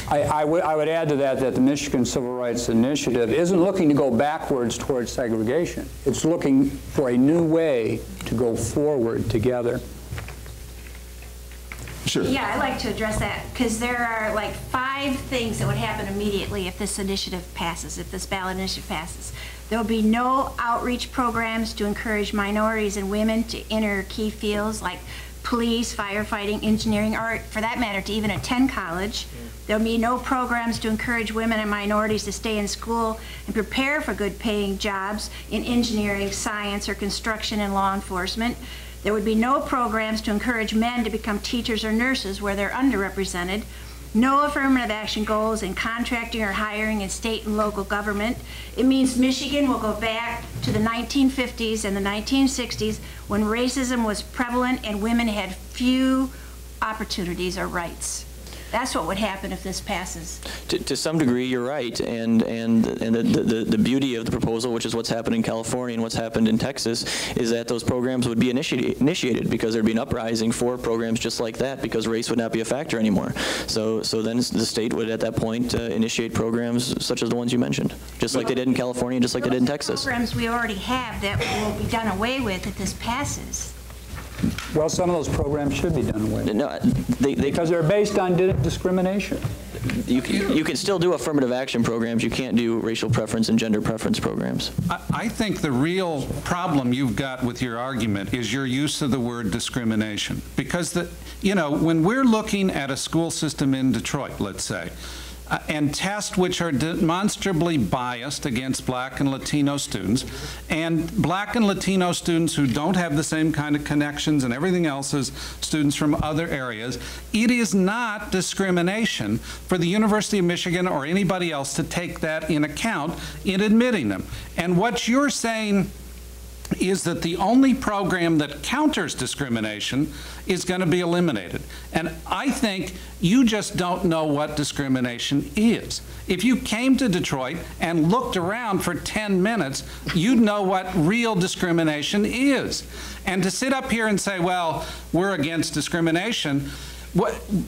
I would add to that the Michigan Civil Rights Initiative isn't looking to go backwards towards segregation. It's looking for a new way to go forward together. Sure. Yeah, I'd like to address that because there are like 5 things that would happen immediately if this initiative passes, if this ballot initiative passes. There will be no outreach programs to encourage minorities and women to enter key fields like police, firefighting, engineering, or for that matter, to even attend college. There'll be no programs to encourage women and minorities to stay in school and prepare for good paying jobs in engineering, science, or construction and law enforcement. There would be no programs to encourage men to become teachers or nurses where they're underrepresented. No affirmative action goals in contracting or hiring in state and local government. It means Michigan will go back to the 1950s and the 1960s when racism was prevalent and women had few opportunities or rights. That's what would happen if this passes. To some degree, you're right, and the beauty of the proposal, which is what's happened in California and what's happened in Texas, is that those programs would be initiated because there'd be an uprising for programs just like that because race would not be a factor anymore. So then the state would at that point initiate programs such as the ones you mentioned, just like they did in California, just like they did in Texas. Programs we already have that will be done away with if this passes. Well, some of those programs should be done away with. No, because they're based on discrimination. You can still do affirmative action programs. You can't do racial preference and gender preference programs. I think the real problem you've got with your argument is your use of the word discrimination. Because, when we're looking at a school system in Detroit, let's say, and tests which are demonstrably biased against Black and Latino students, and Black and Latino students who don't have the same kind of connections and everything else as students from other areas, it is not discrimination for the University of Michigan or anybody else to take that in account in admitting them. And what you're saying is that the only program that counters discrimination is going to be eliminated. And I think you just don't know what discrimination is. If you came to Detroit and looked around for 10 minutes, you'd know what real discrimination is. And to sit up here and say, well, we're against discrimination,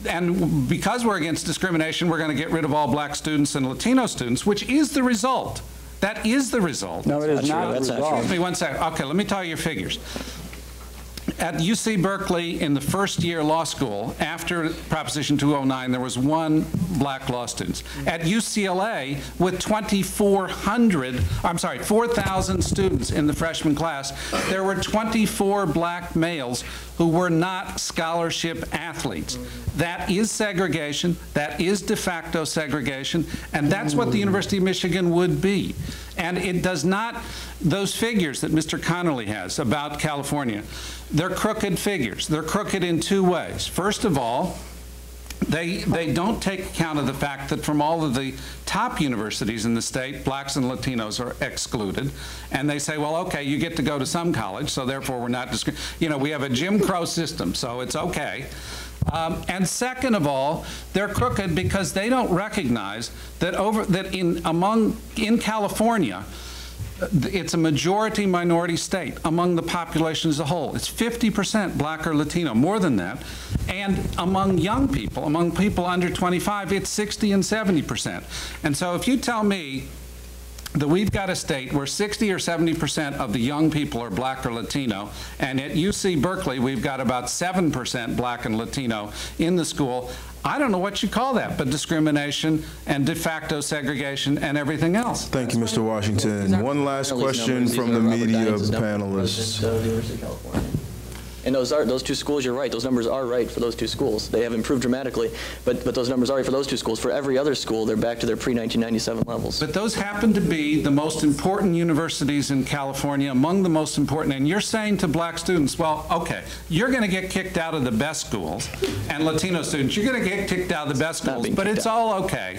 and because we're against discrimination, we're going to get rid of all Black students and Latino students, which is the result. That is the result. No, it is not the result. Excuse me one second. Okay, let me tell you your figures. At UC Berkeley in the first year law school, after Proposition 209, there was 1 Black law student. At UCLA, with 4,000 students in the freshman class, there were 24 Black males who were not scholarship athletes. That is segregation, that is de facto segregation, and that's what the University of Michigan would be. And it does not, those figures that Mr. Connolly has about California, they're crooked figures. They're crooked in 2 ways. First of all, they don't take account of the fact that from all of the top universities in the state, Blacks and Latinos are excluded. And they say, well, okay, you get to go to some college, so therefore we're not we have a Jim Crow system, so it's okay. And second of all, they're crooked because they don't recognize that in California, it's a majority minority state among the population as a whole. It's 50% Black or Latino, more than that. And among young people, among people under 25, it's 60 and 70%. And so if you tell me that we've got a state where 60 or 70% of the young people are Black or Latino, and at UC Berkeley we've got about 7% Black and Latino in the school, I don't know what you call that, but discrimination and de facto segregation and everything else. Thank you, Mr. Washington. One last question from the media panelists. And those 2 schools, you're right, those numbers are right for those 2 schools. They have improved dramatically, but those numbers are right for those 2 schools. For every other school, they're back to their pre-1997 levels. But those happen to be the most important universities in California, among the most important. And you're saying to Black students, well, okay, you're going to get kicked out of the best schools, and Latino students, you're going to get kicked out of the best schools, but it's all okay.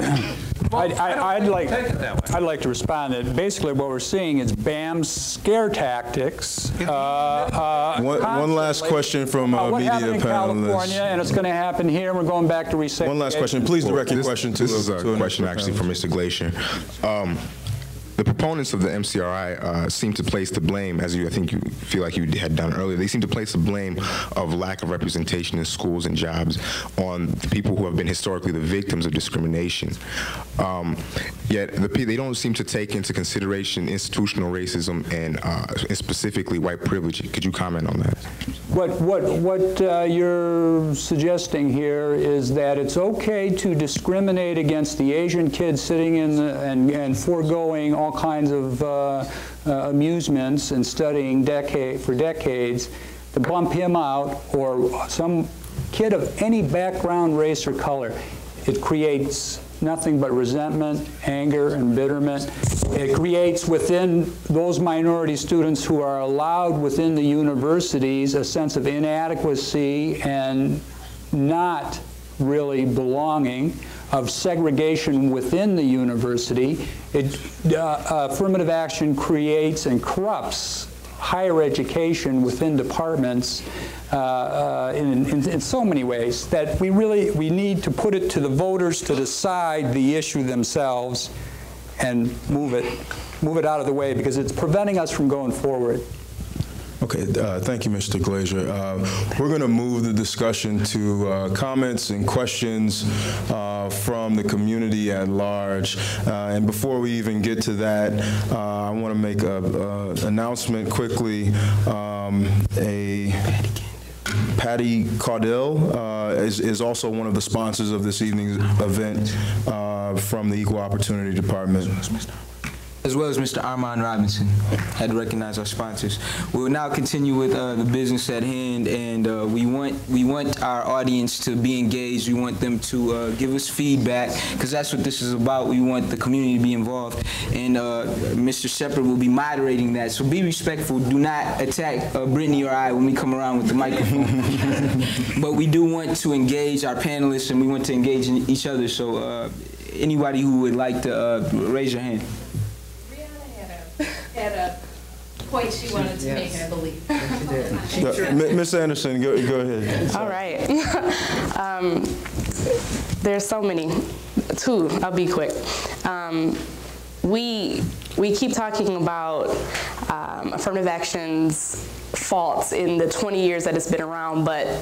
Well, I'd like to respond that basically what we're seeing is BAM's scare tactics. One last question from what media happened in California, and it's going to happen here. We're going back to resegregation. One last question. Please direct your question to a question actually for Mr. Glacier. the proponents of the MCRI seem to place the blame, as I think you feel like you had done earlier, they seem to place the blame of lack of representation in schools and jobs on the people who have been historically the victims of discrimination. Yet they don't seem to take into consideration institutional racism and specifically white privilege. Could you comment on that? What you're suggesting here is that it's okay to discriminate against the Asian kid sitting in and foregoing all kinds of amusements and studying for decades, to bump him out, or some kid of any background, race, or color. It creates nothing but resentment, anger, and bitterment. It creates within those minority students who are allowed within the universities a sense of inadequacy and not really belonging, of segregation within the university. Affirmative action creates and corrupts higher education within departments in so many ways that we need to put it to the voters to decide the issue themselves and move it out of the way, because it's preventing us from going forward. Okay, thank you, Mr. Glazer. We're going to move the discussion to comments and questions from the community at large. And before we even get to that, I want to make an announcement quickly. Patty Caudill is also one of the sponsors of this evening's event from the Equal Opportunity Department. As well as Mr. Armand Robinson. Had to recognize our sponsors. We will now continue with the business at hand, and we want our audience to be engaged. We want them to give us feedback, because that's what this is about. We want the community to be involved, and Mr. Shepherd will be moderating that. So be respectful. Do not attack Brittany or I when we come around with the microphone. But we do want to engage our panelists, and we want to engage in each other. So anybody who would like to raise your hand. Had a point she wanted to make, I believe. Ms. Anderson, go ahead. All right. There's so many. Two, I'll be quick. We keep talking about affirmative action's faults in the 20 years that it's been around, but